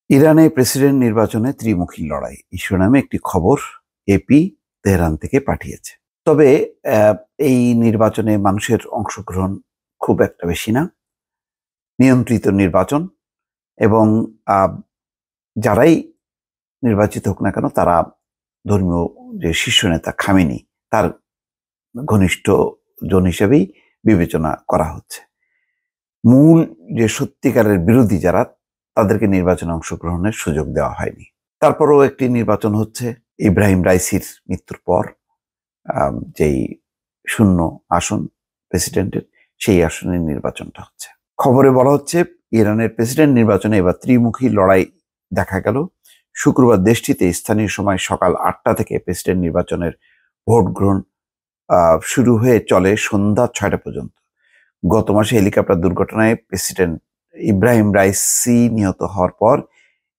ইরানে প্রেসিডেন্ট নির্বাচনে ত্রিমুখী লড়াই শিরোনামে একটি খবর এপি তেহরান থেকে পাঠিয়েছে। তবে এই নির্বাচনে মানুষের অংশগ্রহণ খুব একটা বেশি না, নিয়ন্ত্রিত নির্বাচন এবং যারাই নির্বাচিত হোক না কেন তারা ধর্মীয় যে শীর্ষ নেতা খামেনি তার ঘনিষ্ঠ জন হিসেবেই বিবেচনা করা হচ্ছে। মূল যে সত্যিকারের বিরোধী যারা তাদেরকে নির্বাচনে অংশগ্রহণের সুযোগ দেওয়া হয়নি। তারপরও একটি নির্বাচন হচ্ছে ইব্রাহিম রাইসির মৃত্যুর পর, যেই শূন্য আসন প্রেসিডেন্টের, সেই আসনের নির্বাচনটা হচ্ছে। খবরে বলা হচ্ছে ইরানের প্রেসিডেন্ট নির্বাচনে এবার ত্রিমুখী লড়াই দেখা গেল। শুক্রবার দেশটিতে স্থানীয় সময় সকাল 8টা থেকে প্রেসিডেন্ট নির্বাচনের ভোট গ্রহণ শুরু হয়ে চলে সন্ধ্যা 6টা পর্যন্ত। গত মাসে হেলিকপ্টার দুর্ঘটনায় প্রেসিডেন্ট ইব্রাহিম রাইসি নিহত হওয়ার পর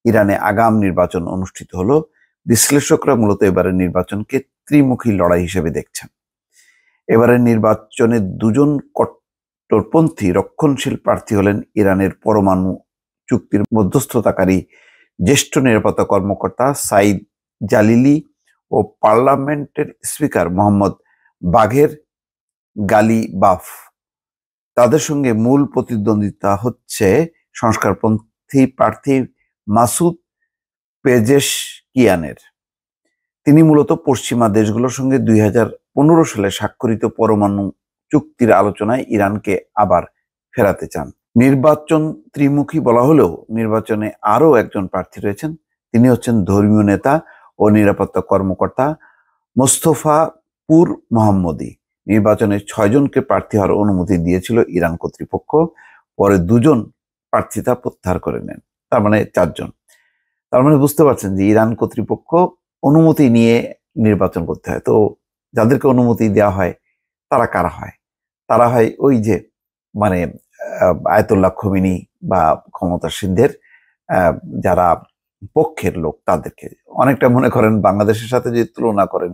ইরানে আগাম নির্বাচন অনুষ্ঠিত হলো। বিশ্লেষকরা মূলত এবারের নির্বাচনকে ত্রিমুখী লড়াই হিসেবে দেখছেন। এবারের নির্বাচনে দুজন কট্টরপন্থী রক্ষণশীল প্রার্থী হলেন ইরানের পরমাণু চুক্তির মধ্যস্থতাকারী জ্যেষ্ঠ নিরাপত্তা কর্মকর্তা সাইদ জালিলি ও পার্লামেন্টের স্পিকার মোহাম্মদ বাঘের গালিবাফ। তাদের সঙ্গে মূল প্রতিদ্বন্দ্বিতা হচ্ছে সংস্কারপন্থী প্রার্থী মাসুদ পেজেশকিয়ানের। তিনি মূলত পশ্চিমা দেশগুলোর সঙ্গে 2015 সালে স্বাক্ষরিত পরমাণু চুক্তির আলোচনায় ইরানকে আবার ফেরাতে চান। নির্বাচন ত্রিমুখী বলা হলেও নির্বাচনে আরও একজন প্রার্থী রয়েছেন। তিনি হচ্ছেন ধর্মীয় নেতা ও নিরাপত্তা কর্মকর্তা মোস্তফা পুর মোহাম্মদী। নির্বাচনে 6 জনকে প্রার্থী হওয়ার অনুমতি দিয়েছিল ইরান কর্তৃপক্ষ, পরে 2 জন প্রার্থিতা প্রত্যাহার করে নেন, তার মানে 4 জন। তার মানে বুঝতে পারছেন যে ইরান কর্তৃপক্ষ অনুমতি নিয়ে নির্বাচন করতে হয়। তো যাদেরকে অনুমতি দেওয়া হয় তারা কারা হয়? তারা হয় ওই যে মানে আয়াতুল্লাহ খোমেনি বা ক্ষমতাসীনদের যারা পক্ষের লোক, তাদেরকে অনেকটা মনে করেন বাংলাদেশের সাথে যদি তুলনা করেন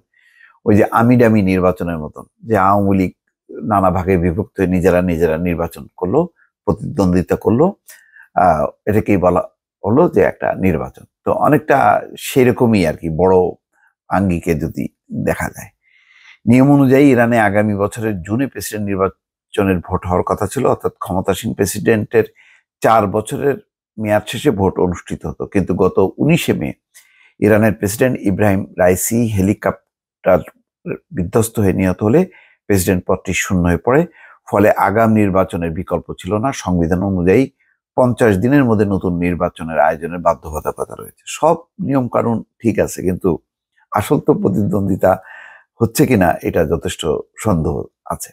ওই যে আমিডামি নির্বাচনের মতন, যে আওয়ামী লীগ নানা ভাগে বিভক্ত হয়ে নিজেরা নির্বাচন করলো, প্রতিদ্বন্দ্বিতা করলো, এটাকেই বলা হলো যে একটা নির্বাচন। তো অনেকটা সেরকমই আর কি, বড় আঙ্গিকে যদি দেখা যায়। নিয়ম অনুযায়ী ইরানে আগামী বছরের জুনে প্রেসিডেন্ট নির্বাচনের ভোট হওয়ার কথা ছিল, অর্থাৎ ক্ষমতাসীন প্রেসিডেন্টের 4 বছরের মেয়াদ শেষে ভোট অনুষ্ঠিত হতো। কিন্তু গত 19শে মে ইরানের প্রেসিডেন্ট ইব্রাহিম রাইসি হেলিকপ্টার বিধ্বস্ত হয়ে নিহত হলে প্রেসিডেন্ট পদটি শূন্য হয়ে পড়ে। ফলে আগাম নির্বাচনের বিকল্প ছিল না। সংবিধান অনুযায়ী 50 দিনের মধ্যে নতুন নির্বাচনের আয়োজনের বাধ্যবাধকতা রয়েছে। সব নিয়ম কানুন ঠিক আছে, কিন্তু আসল তো প্রতিদ্বন্দ্বিতা হচ্ছে কিনা এটা যথেষ্ট সন্দেহ আছে।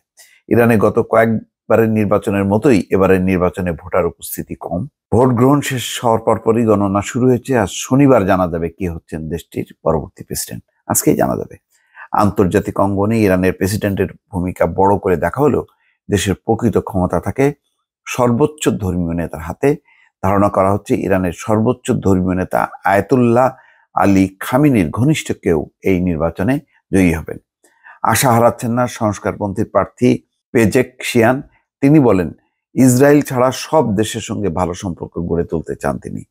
ইরানে গত কয়েকবারের নির্বাচনের মতোই এবারের নির্বাচনে ভোটার উপস্থিতি কম। ভোট গ্রহণ শেষ হওয়ার পরপরই গণনা শুরু হয়েছে। আজ শনিবার জানা যাবে কে হচ্ছেন দেশটির পরবর্তী প্রেসিডেন্ট। আজকেই জানা যাবে। আন্তর্জাতিক অঙ্গনে ইরানের প্রেসিডেন্টের ভূমিকা বড় করে দেখা হলেও দেশের প্রকৃত ক্ষমতা থাকে সর্বোচ্চ ধর্মীয় নেতার হাতে। ধারণা করা হচ্ছে ইরানের সর্বোচ্চ ধর্মীয় নেতা আয়াতুল্লাহ আলী খামেনির ঘনিষ্ঠ কেউ এই নির্বাচনে জয়ী হবেন। আশা হারাচ্ছেন না সংস্কারপন্থী প্রার্থী পেজেশকিয়ান। তিনি বলেন, ইসরায়েল ছাড়া সব দেশের সঙ্গে ভালো সম্পর্ক গড়ে তুলতে চান তিনি।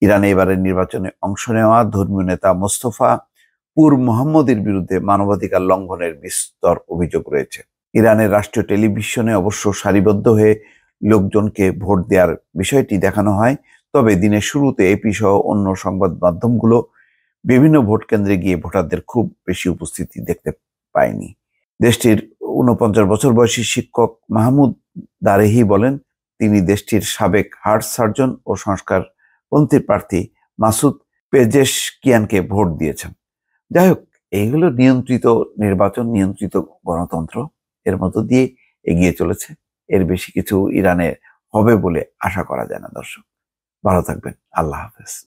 ইরানে এবারের নির্বাচনে অংশ নেওয়া ধর্মীয় নেতা মোস্তফা পুর মোহাম্মদীর বিরুদ্ধে মানবাধিকার লঙ্ঘনের বিস্তর অভিযোগ রয়েছে। ইরানের রাষ্ট্রীয় টেলিভিশনে অবশ্য সারিবদ্ধ হয়ে লোকজনকে ভোট দেওয়ার বিষয়টি দেখানো হয়। তবে দিনের শুরুতে এপি সহ অন্য সংবাদ মাধ্যমগুলো বিভিন্ন ভোট কেন্দ্রে গিয়ে ভোটারদের খুব বেশি উপস্থিতি দেখতে পায়নি। দেশটির 49 বছর বয়সী শিক্ষক মাহমুদ দারেহি বলেন, তিনি দেশটির সাবেক হার্ট সার্জন ও সংস্কারপন্থী প্রার্থী মাসুদ পেজেশকিয়ানকে ভোট দিয়েছেন। যাই হোক, এইগুলো নিয়ন্ত্রিত নির্বাচন, নিয়ন্ত্রিত গণতন্ত্র, এর মধ্য দিয়ে এগিয়ে চলেছে। এর বেশি কিছু ইরানে হবে বলে আশা করা যায় না। দর্শক ভালো থাকবেন। আল্লাহ হাফেজ।